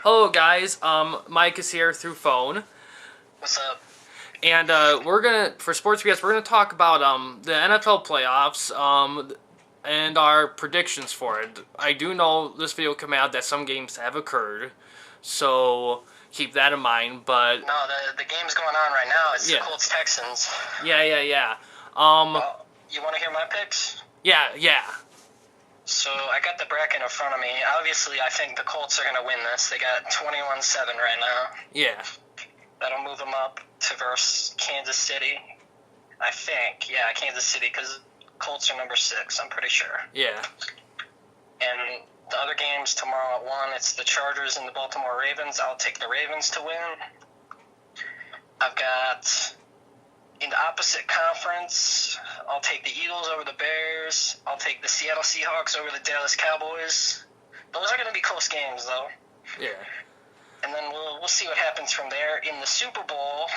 Hello guys, Mike is here through phone. What's up? And for Sports BS, we're gonna talk about the NFL playoffs, and our predictions for it. I do know this video will come out that some games have occurred, so keep that in mind, but... No, the game's going on right now. It's Yeah. the Colts-Texans. Yeah. You want to hear my picks? Yeah. So, I got the bracket in front of me. Obviously, I think the Colts are going to win this. They got 21-7 right now. Yeah. That'll move them up to versus Kansas City. I think. Yeah, Kansas City, because Colts are number 6, I'm pretty sure. Yeah. And the other games tomorrow at 1, it's the Chargers and the Baltimore Ravens. I'll take the Ravens to win. I've got... In the opposite conference, I'll take the Eagles over the Bears. I'll take the Seattle Seahawks over the Dallas Cowboys. Those are going to be close games, though. Yeah. And then we'll see what happens from there. In the Super Bowl,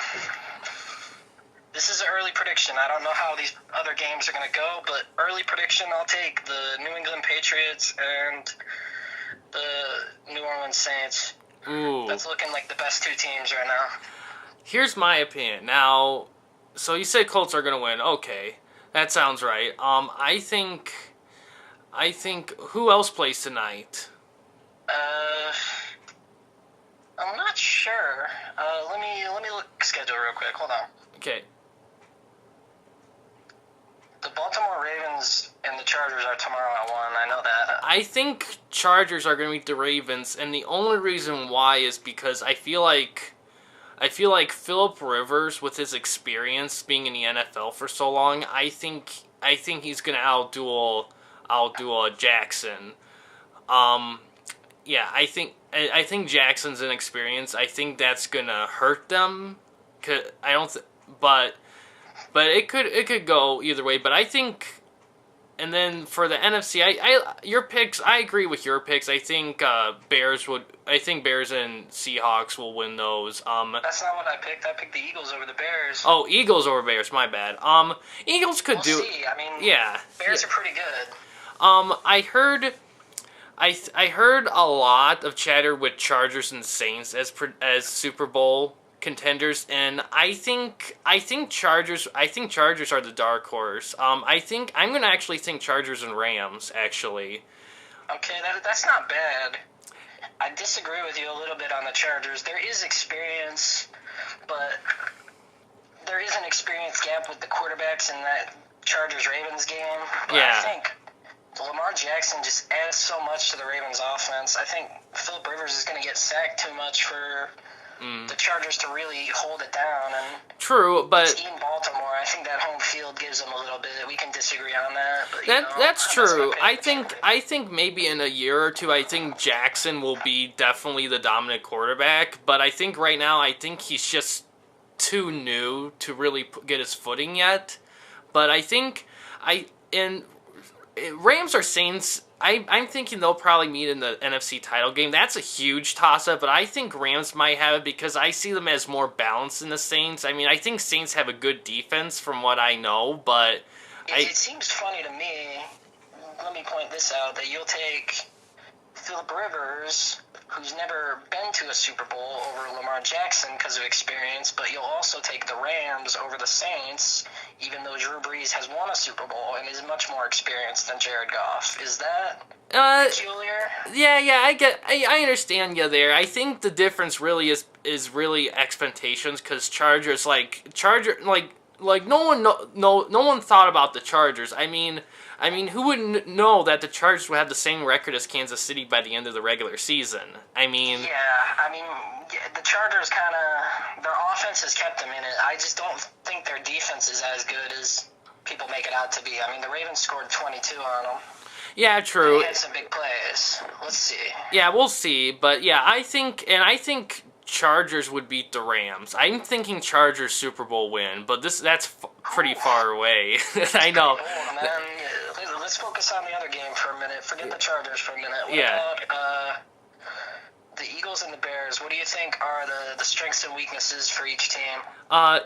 this is an early prediction. I don't know how these other games are going to go, but early prediction, I'll take the New England Patriots and the New Orleans Saints. Ooh. That's looking like the best two teams right now. Here's my opinion. Now, so you say Colts are gonna win. Okay, that sounds right. I think who else plays tonight? I'm not sure. Let me look schedule real quick. Hold on. Okay. The Baltimore Ravens and the Chargers are tomorrow at 1. I know that. I think Chargers are gonna beat the Ravens, and the only reason why is because I feel like Phillip Rivers, with his experience being in the NFL for so long, I think he's gonna outduel Jackson. Yeah, I think Jackson's inexperience. I think that's gonna hurt them. But it could go either way. But I think. And then for the NFC, your picks, I agree with your picks. I think Bears and Seahawks will win those. That's not what I picked. I picked the Eagles over the Bears. Oh, Eagles over Bears. My bad. Eagles could We'll do. see. I mean, yeah. Bears are pretty good. I heard a lot of chatter with Chargers and Saints as Super Bowl contenders, and I think Chargers are the dark horse. I'm gonna actually think Chargers and Rams actually. Okay, that's not bad. I disagree with you a little bit on the Chargers. There is experience, but there is an experience gap with the quarterbacks in that Chargers-Ravens game. But Yeah. I think Lamar Jackson just adds so much to the Ravens offense. I think Phillip Rivers is going to get sacked too much for the Chargers to really hold it down. And True, but it's in Baltimore. I think that home field gives them a little bit. We can disagree on that, but that's my true. pick. I think maybe in a year or two, I think Jackson will be definitely the dominant quarterback. But I think right now, I think he's just too new to really get his footing yet. But I think Rams or Saints, I'm thinking they'll probably meet in the NFC title game. That's a huge toss-up, but I think Rams might have it because I see them as more balanced than the Saints. I mean, I think Saints have a good defense from what I know, but... It seems funny to me, let me point this out, that you'll take Phillip Rivers, who's never been to a Super Bowl, over Lamar Jackson because of experience, but you'll also take the Rams over the Saints, even though Drew Brees has won a Super Bowl and is much more experienced than Jared Goff. Is that peculiar? Yeah, I understand you there. I think the difference really is really expectations, because no one thought about the Chargers. I mean, who wouldn't know that the Chargers would have the same record as Kansas City by the end of the regular season? The Chargers their offense has kept them in it. I just don't think their defense is as good as people make it out to be. I mean, the Ravens scored 22 on them. Yeah, true. They had some big plays. Let's see. Yeah, we'll see. But yeah, I think Chargers would beat the Rams. I'm thinking Chargers Super Bowl win, but that's pretty far away. I know. Oh, man. Let's focus on the other game for a minute. Forget the Chargers for a minute. What about the Eagles and the Bears? What do you think are the strengths and weaknesses for each team?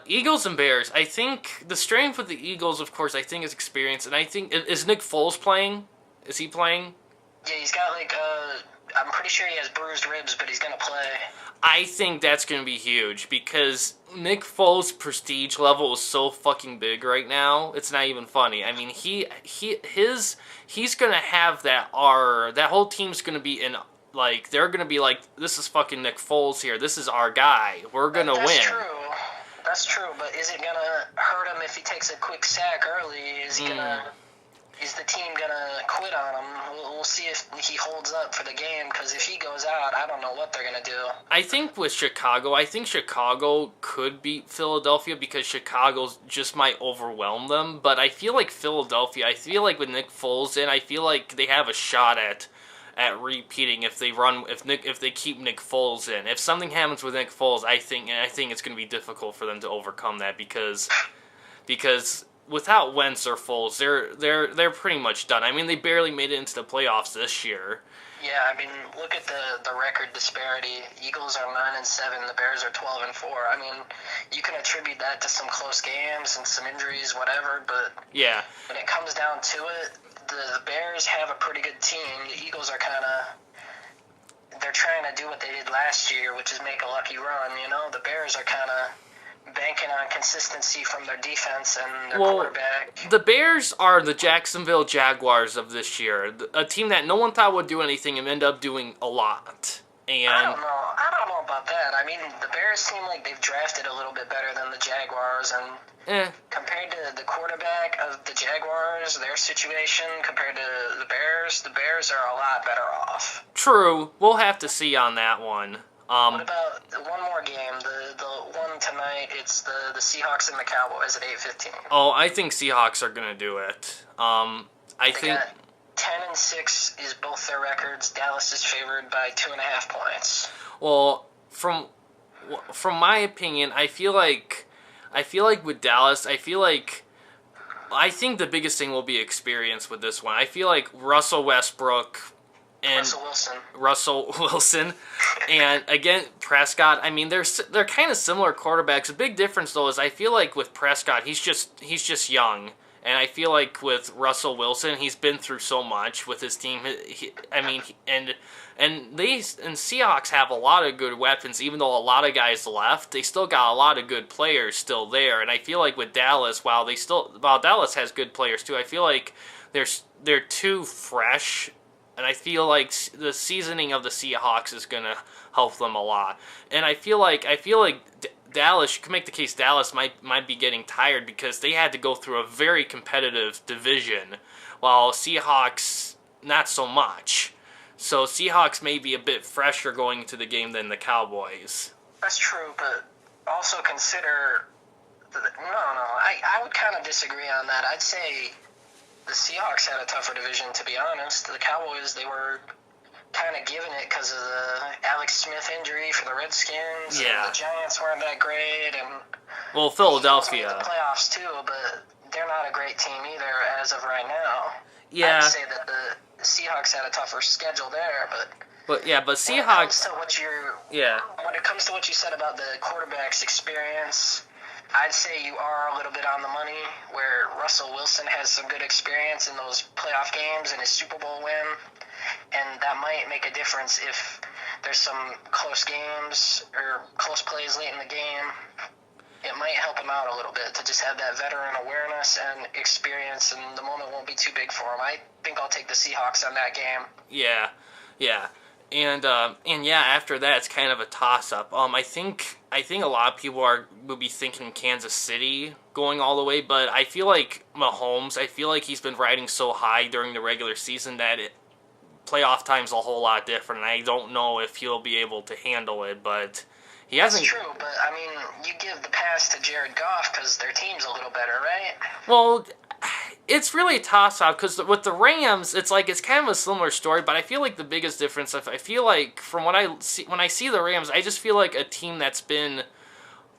Eagles and Bears. I think the strength with the Eagles, of course, I think is experience. And I think, is Nick Foles playing? Is he playing? Yeah, he's got I'm pretty sure he has bruised ribs, but he's going to play. I think that's going to be huge because Nick Foles' prestige level is so fucking big right now. It's not even funny. I mean, he's going to have that aura. That whole team's going to be in, like, they're going to be like, this is fucking Nick Foles here. This is our guy. We're going to win. That's true. That's true, but is it going to hurt him if he takes a quick sack early? Is he going to... Is the team going to quit on him? We'll see if he holds up for the game, because if he goes out, I don't know what they're going to do. I think with Chicago, Chicago could beat Philadelphia because Chicago just might overwhelm them, but I feel like Philadelphia, I feel like with Nick Foles in, I feel like they have a shot at repeating if they keep Nick Foles in. If something happens with Nick Foles, I think it's going to be difficult for them to overcome that because without Wentz or Foles, they're pretty much done. I mean, they barely made it into the playoffs this year. Yeah, I mean, look at the record disparity. Eagles are 9-7, the Bears are 12-4. I mean, you can attribute that to some close games and some injuries, whatever. But yeah, when it comes down to it, the Bears have a pretty good team. The Eagles are they're trying to do what they did last year, which is make a lucky run. You know, the Bears are kind of banking on consistency from their defense and their quarterback. The Bears are the Jacksonville Jaguars of this year, a team that no one thought would do anything and end up doing a lot. And I don't know about that. I mean, the Bears seem like they've drafted a little bit better than the Jaguars, and compared to the quarterback of the Jaguars, their situation compared to the Bears are a lot better off. True. We'll have to see on that one. What about one more game? The one tonight, it's the Seahawks and the Cowboys at 8:15. Oh, I think Seahawks are going to do it. They think 10-6 is both their records. Dallas is favored by 2.5 points. Well, from my opinion, I feel like with Dallas, I think the biggest thing will be experience with this one. I feel like Russell Westbrook and Russell Wilson, and again Prescott. I mean, they're kind of similar quarterbacks. The big difference though is I feel like with Prescott, he's just young, and I feel like with Russell Wilson, he's been through so much with his team. And Seahawks have a lot of good weapons, even though a lot of guys left. They still got a lot of good players still there, and I feel like with Dallas, while Dallas has good players too, I feel like they're too fresh. And I feel like the seasoning of the Seahawks is going to help them a lot. And I feel like Dallas, you can make the case Dallas might be getting tired because they had to go through a very competitive division, while Seahawks, not so much. So Seahawks may be a bit fresher going into the game than the Cowboys. That's true, but also consider... I would kind of disagree on that. I'd say... The Seahawks had a tougher division, to be honest. The Cowboys, they were kind of giving it because of the Alex Smith injury for the Redskins. Yeah. And the Giants weren't that great. And well, Philadelphia. The playoffs, too, but they're not a great team either as of right now. Yeah. I'd say that the Seahawks had a tougher schedule there, but Seahawks... When it comes to what you said about the quarterback's experience... I'd say you are a little bit on the money, where Russell Wilson has some good experience in those playoff games and his Super Bowl win, and that might make a difference if there's some close games or close plays late in the game. It might help him out a little bit to just have that veteran awareness and experience, and the moment won't be too big for him. I think I'll take the Seahawks on that game. Yeah. And after that, it's kind of a toss-up. I think a lot of people will be thinking Kansas City going all the way, but I feel like Mahomes, he's been riding so high during the regular season that playoff time's a whole lot different, and I don't know if he'll be able to handle it, but he hasn't... That's true, but, I mean, you give the pass to Jared Goff because their team's a little better, right? Well... It's really a toss-up because with the Rams, it's kind of a similar story, but I feel like the biggest difference, I feel like from what I see, when I see the Rams, I just feel like a team that's been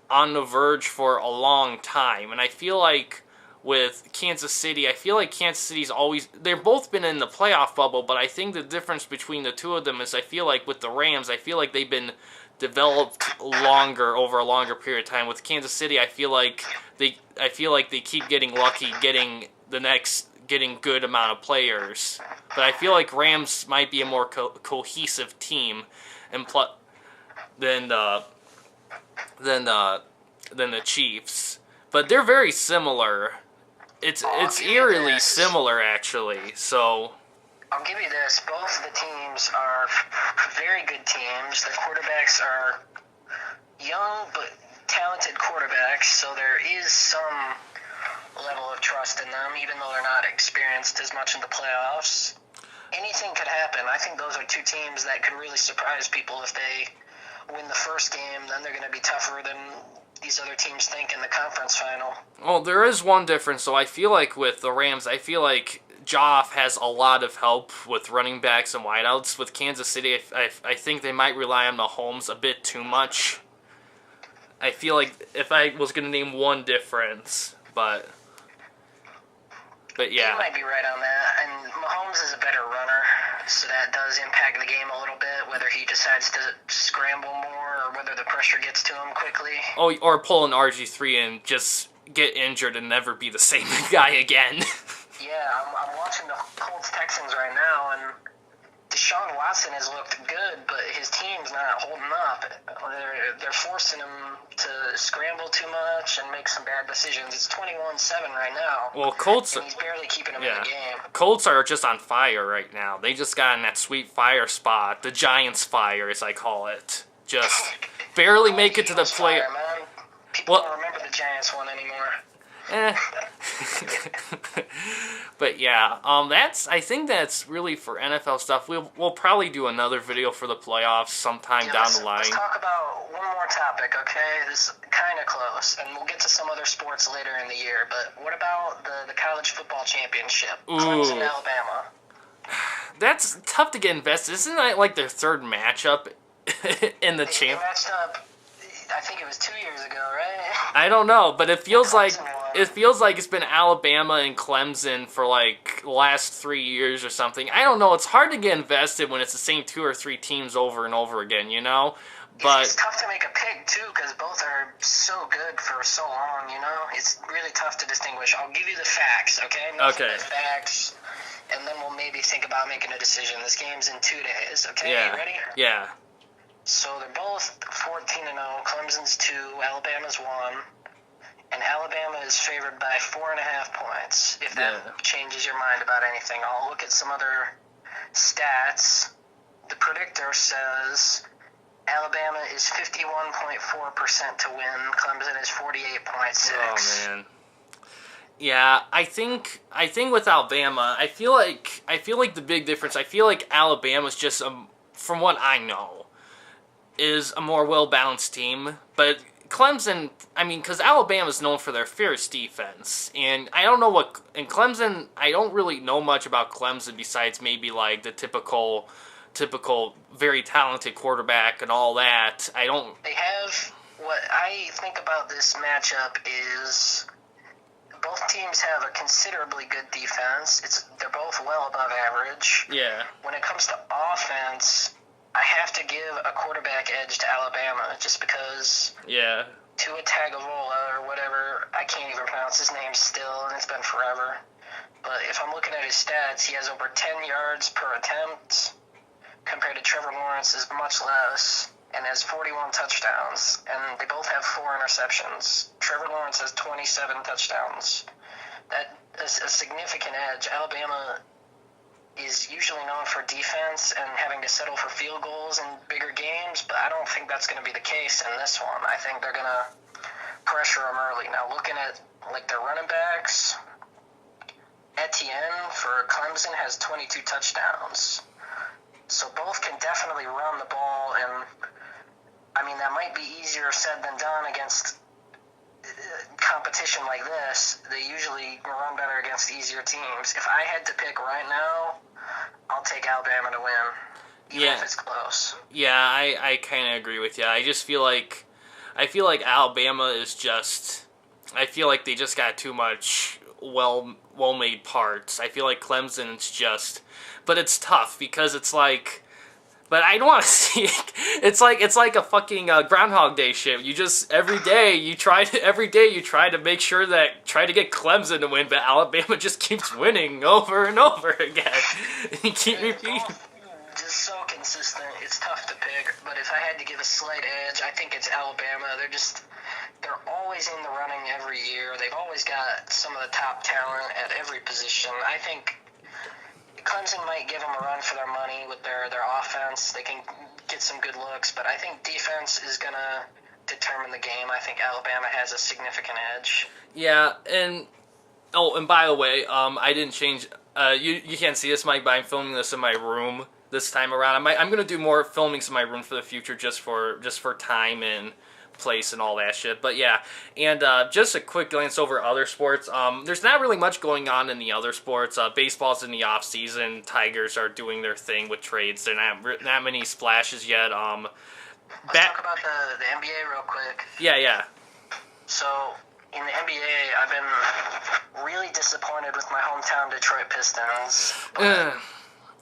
on the verge for a long time, and I feel like with Kansas City, I feel like Kansas City's always, they've both been in the playoff bubble, but I think the difference between the two of them is I feel like with the Rams, I feel like they've been developed over a longer period of time. With Kansas City, I feel like they keep getting lucky, getting getting good amount of players. But I feel like Rams might be a more cohesive team, and than than the Chiefs. But they're very similar. It's eerily similar, actually. So I'll give you this: both of the teams are very good teams. Their quarterbacks are young but talented quarterbacks, so there is some level of trust in them, even though they're not experienced as much in the playoffs. Anything could happen. I think those are two teams that could really surprise people if they win the first game. Then they're going to be tougher than these other teams think in the conference final. Well, there is one difference. So I feel like with the Rams, I feel like Joff has a lot of help with running backs and wideouts. With Kansas City, I think they might rely on Mahomes a bit too much. I feel like if I was going to name one difference, but yeah. You might be right on that. And Mahomes is a better runner, so that does impact the game a little bit, whether he decides to scramble more or whether the pressure gets to him quickly. Oh, or pull an RG3 and just get injured and never be the same guy again. Yeah, I'm watching the Colts-Texans right now, and Deshaun Watson has looked good, but his team's not holding up. They're forcing him to scramble too much and make some bad decisions. It's 21-7 right now. Well, Colts, and he's barely keeping him in the game. Colts are just on fire right now. They just got in that sweet fire spot, the Giants fire, as I call it. Just barely make it to the play. People don't remember the Giants one anymore. But yeah, I think that's really for NFL stuff. We'll probably do another video for the playoffs sometime down the line. Let's talk about one more topic, okay? This is kind of close, and we'll get to some other sports later in the year. But what about the college football championship? Clemson, Alabama. That's tough to get invested. Isn't that like their third matchup in the champ? They matched up, I think it was 2 years ago, right? I don't know, but it feels like it's been Alabama and Clemson for like the last 3 years or something. I don't know. It's hard to get invested when it's the same 2 or 3 teams over and over again, you know? But it's tough to make a pick, too, because both are so good for so long, you know? It's really tough to distinguish. I'll give you the facts, okay? Nothing but facts, and then we'll maybe think about making a decision. This game's in 2 days, okay? Yeah. You ready? Yeah. So they're both 14-0. Clemson's 2, Alabama's 1. And Alabama is favored by 4.5 points. If that changes your mind about anything, I'll look at some other stats. The predictor says Alabama is 51.4% to win. Clemson is 48.6%. Oh man. Yeah, I think with Alabama, I feel like the big difference. I feel like Alabama's just from what I know, is a more well-balanced team, but Clemson, I mean, because Alabama's known for their fierce defense, and I don't know in Clemson, I don't really know much about Clemson besides maybe like the typical very talented quarterback and all that. They have, what I think about this matchup is both teams have a considerably good defense. They're both well above average. Yeah. When it comes to offense, I have to give a quarterback edge to Alabama just because Tua Tagovailoa or whatever, I can't even pronounce his name still, and it's been forever. But if I'm looking at his stats, he has over 10 yards per attempt compared to Trevor Lawrence's much less, and has 41 touchdowns, and they both have 4 interceptions. Trevor Lawrence has 27 touchdowns. That is a significant edge. Alabama is usually known for defense and having to settle for field goals in bigger games, but I don't think that's going to be the case in this one. I think they're going to pressure them early. Now, looking at like their running backs, Etienne for Clemson has 22 touchdowns. So both can definitely run the ball, and I mean, that might be easier said than done against competition like this. They usually run better against easier teams. If I had to pick right now, I'll take Alabama to win, even if it's close. Yeah, I kind of agree with you. I feel like Alabama is just, I feel like they just got too much well-made parts. I feel like Clemson is just, but it's tough because it's like But I don't want to see it. It's like a fucking Groundhog Day shit. You just every day you try to make sure that try to get Clemson to win, but Alabama just keeps winning over and over again. And you keep repeating. Just so consistent. It's tough to pick, but if I had to give a slight edge, I think it's Alabama. They're always in the running every year. They've always got some of the top talent at every position. I think Clemson might give them a run for their money with their offense. They can get some good looks, but I think defense is going to determine the game. I think Alabama has a significant edge. Yeah, and by the way, I didn't change. You can't see this, Mike, but I'm filming this in my room this time around. I'm going to do more filmings in my room for the future, just for time and place and all that shit. But yeah, and just a quick glance over other sports. There's not really much going on in the other sports. Baseball's in the off season. Tigers are doing their thing with trades. They're not many splashes yet. Let's talk about the NBA real quick. Yeah. So in the NBA, I've been really disappointed with my hometown Detroit Pistons.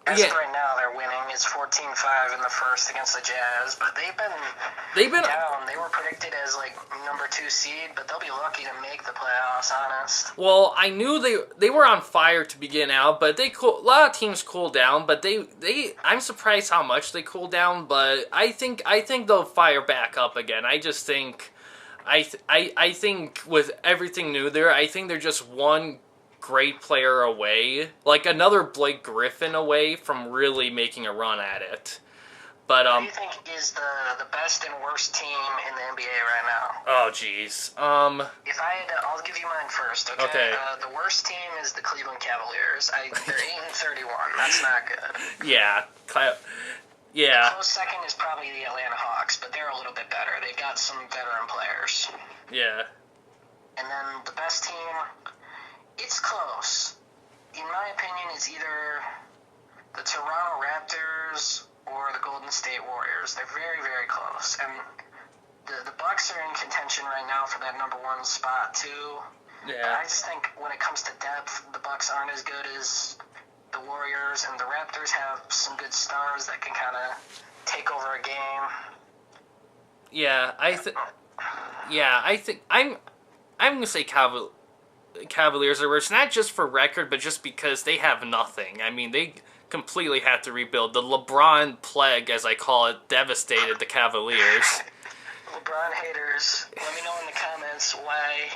As of right now, they're winning. It's 14-5 in the first against the Jazz, but they've been down. They were predicted as like number 2 seed, but they'll be lucky to make the playoffs. Honest. Well, I knew they were on fire to begin out, but a lot of teams cool down. But I'm surprised how much they cool down. But I think they'll fire back up again. I just think I think with everything new there, I think they're just one great player away, like another Blake Griffin away from really making a run at it. But who do you think is the best and worst team in the NBA right now? Oh jeez. If I had to, I'll give you mine first. Okay. The worst team is the Cleveland Cavaliers. They're 8-31. That's not good. Yeah. The close second is probably the Atlanta Hawks, but they're a little bit better. They've got some veteran players. Yeah. And then the best team. It's close. In my opinion, it's either the Toronto Raptors or the Golden State Warriors. They're very, very close. And the Bucks are in contention right now for that number 1 spot, too. Yeah. But I just think when it comes to depth, the Bucks aren't as good as the Warriors, and the Raptors have some good stars that can kind of take over a game. Yeah, I think I'm going to say Cavaliers are worse, not just for record, but just because they have nothing. I mean, they completely have to rebuild. The LeBron plague, as I call it, devastated the Cavaliers. LeBron haters, let me know in the comments why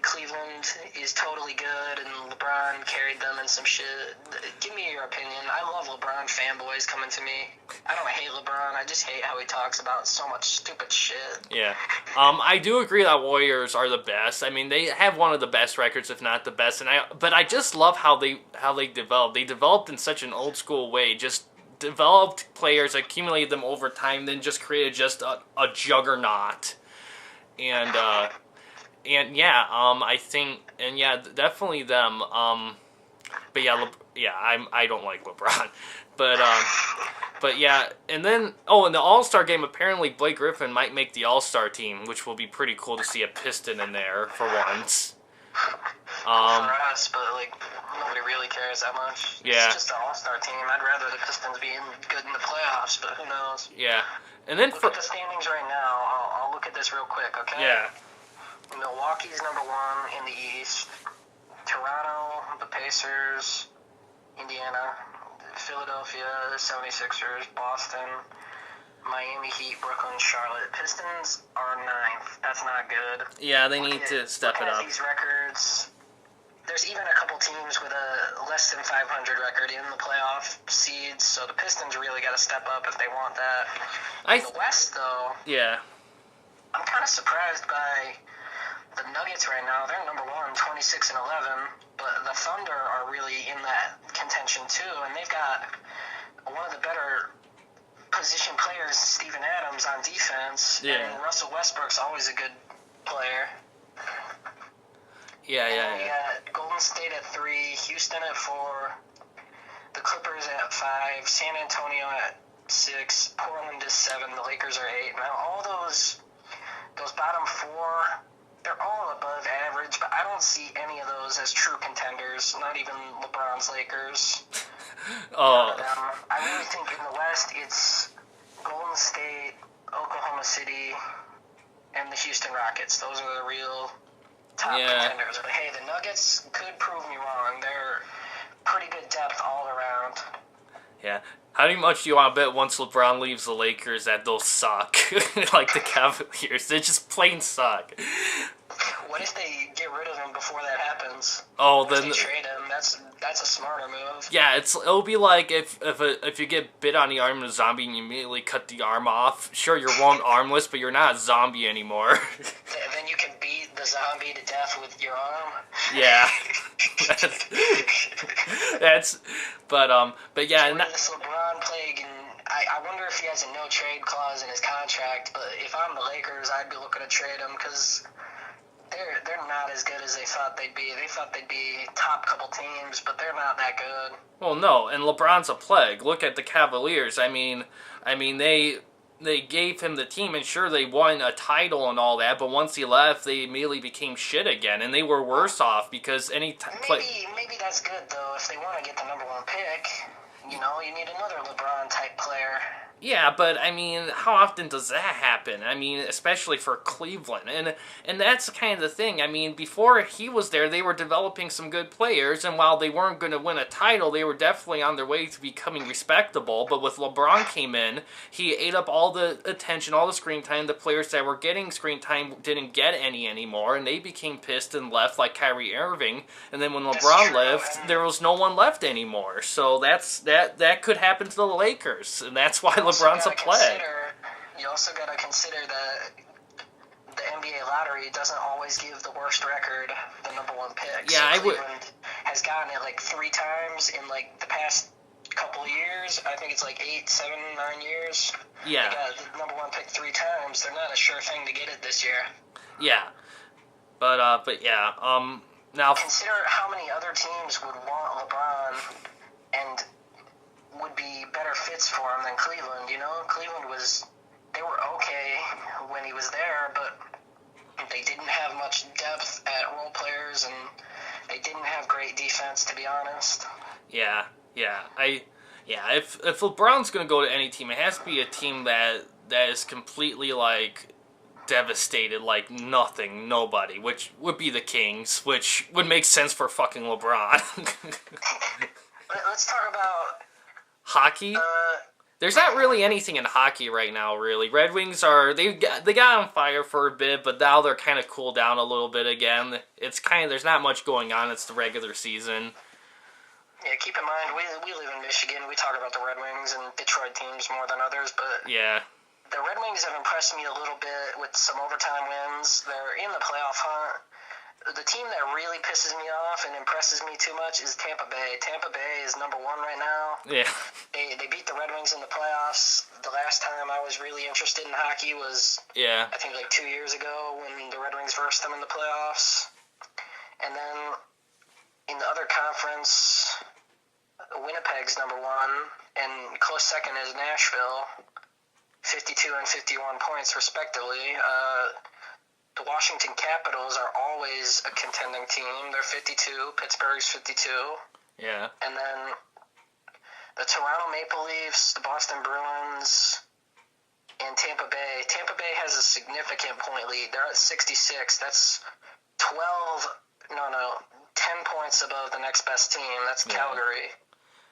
Cleveland is totally good and LeBron carried them in some shit. Give me your opinion. I love LeBron fanboys coming to me. I don't hate LeBron. I just hate how he talks about so much stupid shit. Yeah. I do agree that Warriors are the best. I mean, they have one of the best records, if not the best. But I just love how they developed. They developed in such an old school way. Just developed players, accumulated them over time, then just created just a juggernaut. And yeah, I think, and yeah, definitely them. But yeah, I don't like LeBron, but yeah, and then in the All-Star game, apparently Blake Griffin might make the All-Star team, which will be pretty cool to see a Piston in there for once. For us, but like nobody really cares that much. Yeah. It's just an All-Star team. I'd rather the Pistons be good in the playoffs, but who knows? Yeah, and then look at the standings right now. I'll look at this real quick, okay? Yeah. Milwaukee's number 1 in the East. Toronto, the Pacers, Indiana, Philadelphia, the 76ers, Boston, Miami Heat, Brooklyn, Charlotte. Pistons are 9th. That's not good. Yeah, they need to step it up. These records, there's even a couple teams with a less than 500 record in the playoff seeds, so the Pistons really got to step up if they want that. In the West, though, yeah, I'm kind of surprised by the Nuggets right now. They're number 1, 26 and 11, but the Thunder are really in that contention too, and they've got one of the better position players, Steven Adams, on defense. Yeah. And Russell Westbrook's always a good player. Yeah. We got Golden State at 3, Houston at 4, the Clippers at 5, San Antonio at 6, Portland is 7, the Lakers are 8. Now all those bottom 4, they're all above average, but I don't see any of those as true contenders, not even LeBron's Lakers. I really think in the West it's Golden State, Oklahoma City, and the Houston Rockets. Those are the real top contenders. But hey, the Nuggets could prove me wrong. They're pretty good depth all around. Yeah. How much do you want to bet once LeBron leaves the Lakers that they'll suck? Like the Cavaliers. They just plain suck. What if they get rid of him before that happens? Oh, what then if they trade him? That's a smarter move. Yeah, it'll be like if you get bit on the arm of a zombie and you immediately cut the arm off. Sure, you're one armless, but you're not a zombie anymore. Then you can beat the zombie to death with your arm. Yeah. But yeah. And this LeBron plague, and I wonder if he has a no trade clause in his contract. But if I'm the Lakers, I'd be looking to trade him because they're not as good as they thought they'd be. They thought they'd be top couple teams, but they're not that good. Well, no, and LeBron's a plague. Look at the Cavaliers. I mean, they gave him the team, and sure, they won a title and all that, but once he left, they immediately became shit again, and they were worse off because maybe that's good, though, if they want to get the number one pick. You know, you need another LeBron-type player. Yeah, but, I mean, how often does that happen? I mean, especially for Cleveland. And that's kind of the thing. I mean, before he was there, they were developing some good players, and while they weren't going to win a title, they were definitely on their way to becoming respectable. But with LeBron came in, he ate up all the attention, all the screen time. The players that were getting screen time didn't get any anymore, and they became pissed and left, like Kyrie Irving. And then when LeBron left, there was no one left anymore. So that could happen to the Lakers, and that's why LeBron's a plague. You also got to consider that the NBA lottery doesn't always give the worst record the number one pick. Yeah, so Cleveland has gotten it like 3 times in like the past couple of years. I think it's like 8, 7, 9 years. Yeah. They got the number one pick 3 times. They're not a sure thing to get it this year. Yeah. But yeah. Now consider how many other teams would want LeBron and would be better fits for him than Cleveland. You know, Cleveland they were okay when he was there, but they didn't have much depth at role players, and they didn't have great defense, to be honest. Yeah. If LeBron's gonna go to any team, it has to be a team that is completely like devastated, like nobody, which would be the Kings, which would make sense for fucking LeBron. Let's talk about hockey. There's not really anything in hockey right now, really. Red Wings they got on fire for a bit, but now they're kind of cooled down a little bit again. It's there's not much going on. It's the regular season. Yeah, keep in mind we live in Michigan. We talk about the Red Wings and Detroit teams more than others, but yeah, the Red Wings have impressed me a little bit with some overtime wins. They're in the playoff hunt. The team that really pisses me off and impresses me too much is Tampa Bay. Tampa Bay is number 1 right now. Yeah. They beat the Red Wings in the playoffs. The last time I was really interested in hockey was, I think, like 2 years ago when the Red Wings versed them in the playoffs. And then in the other conference, Winnipeg's number 1, and close second is Nashville, 52 and 51 points respectively. The Washington Capitals are always a contending team. They're 52. Pittsburgh's 52. Yeah. And then the Toronto Maple Leafs, the Boston Bruins, and Tampa Bay. Tampa Bay has a significant point lead. They're at 66. That's 10 points above the next best team. That's Calgary.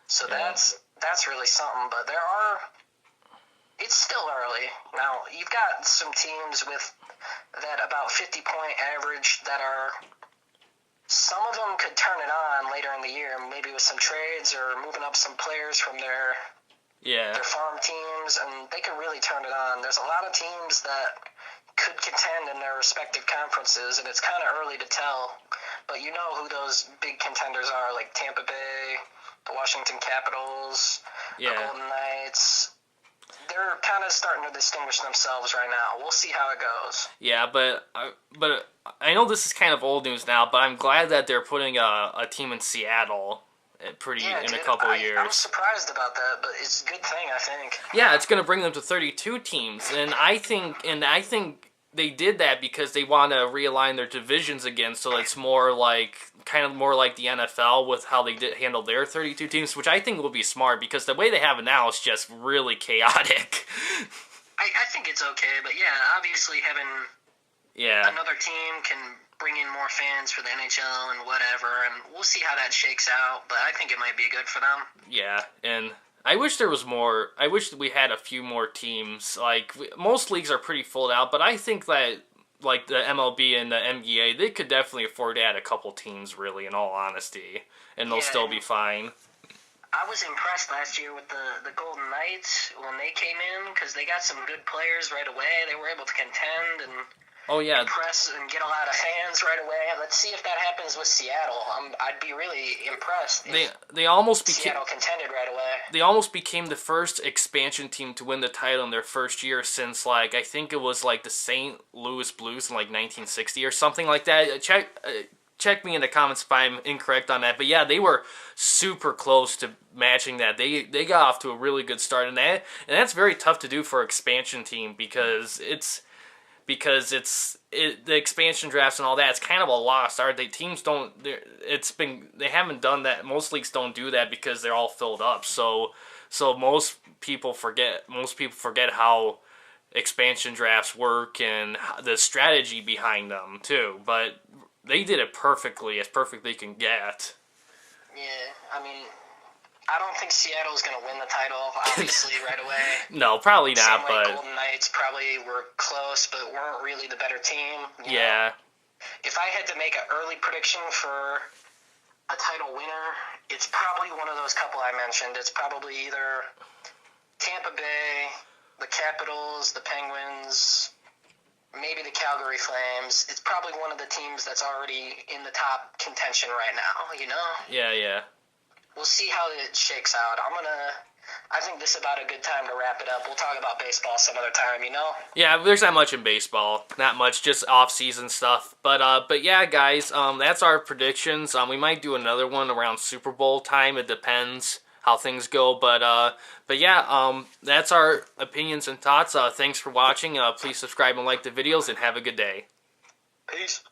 So that's really something. But it's still early. Now, you've got some teams with that about 50-point average that are, some of them could turn it on later in the year, maybe with some trades or moving up some players from their farm teams, and they can really turn it on. There's a lot of teams that could contend in their respective conferences, and it's kind of early to tell, but you know who those big contenders are, like Tampa Bay, the Washington Capitals, the Golden Knights. They're kind of starting to distinguish themselves right now. We'll see how it goes. Yeah, but I know this is kind of old news now, but I'm glad that they're putting a team in Seattle in a couple of years. I'm surprised about that, but it's a good thing, I think. Yeah, it's going to bring them to 32 teams, and I think they did that because they want to realign their divisions again, so it's more like more like the NFL with how they handle their 32 teams, which I think will be smart because the way they have it now is just really chaotic. I think it's okay, but yeah, obviously having another team can bring in more fans for the NHL and whatever, and we'll see how that shakes out, but I think it might be good for them. Yeah, and I wish there was more. I wish we had a few more teams. Like, most leagues are pretty full out, but I think that, like, the MLB and the NBA, they could definitely afford to add a couple teams, really, in all honesty, and they'll still be fine. I was impressed last year with the Golden Knights when they came in, because they got some good players right away. They were able to contend and impress and get a lot of fans right away. Let's see if that happens with Seattle. I'd be really impressed. They almost became Seattle contended right away. They almost became the first expansion team to win the title in their first year since, like, I think it was like the St. Louis Blues in like 1960 or something like that. Check me in the comments if I'm incorrect on that. But yeah, they were super close to matching that. They got off to a really good start in that, and that's very tough to do for an expansion team because the expansion drafts and all that. It's kind of a lost art. They haven't done that. Most leagues don't do that because they're all filled up. So most people forget how expansion drafts work and the strategy behind them too. But they did it perfectly, as perfectly you can get. Yeah, I mean, I don't think Seattle's going to win the title, obviously, right away. No, probably not. But Golden Knights probably were close, but weren't really the better team. You know? If I had to make an early prediction for a title winner, it's probably one of those couple I mentioned. It's probably either Tampa Bay, the Capitals, the Penguins, maybe the Calgary Flames. It's probably one of the teams that's already in the top contention right now, you know? Yeah. We'll see how it shakes out. I think this is about a good time to wrap it up. We'll talk about baseball some other time, you know? Yeah, there's not much in baseball. Not much, just off-season stuff. But yeah, guys, that's our predictions. We might do another one around Super Bowl time. It depends how things go. But yeah, that's our opinions and thoughts. Thanks for watching. Please subscribe and like the videos, and have a good day. Peace.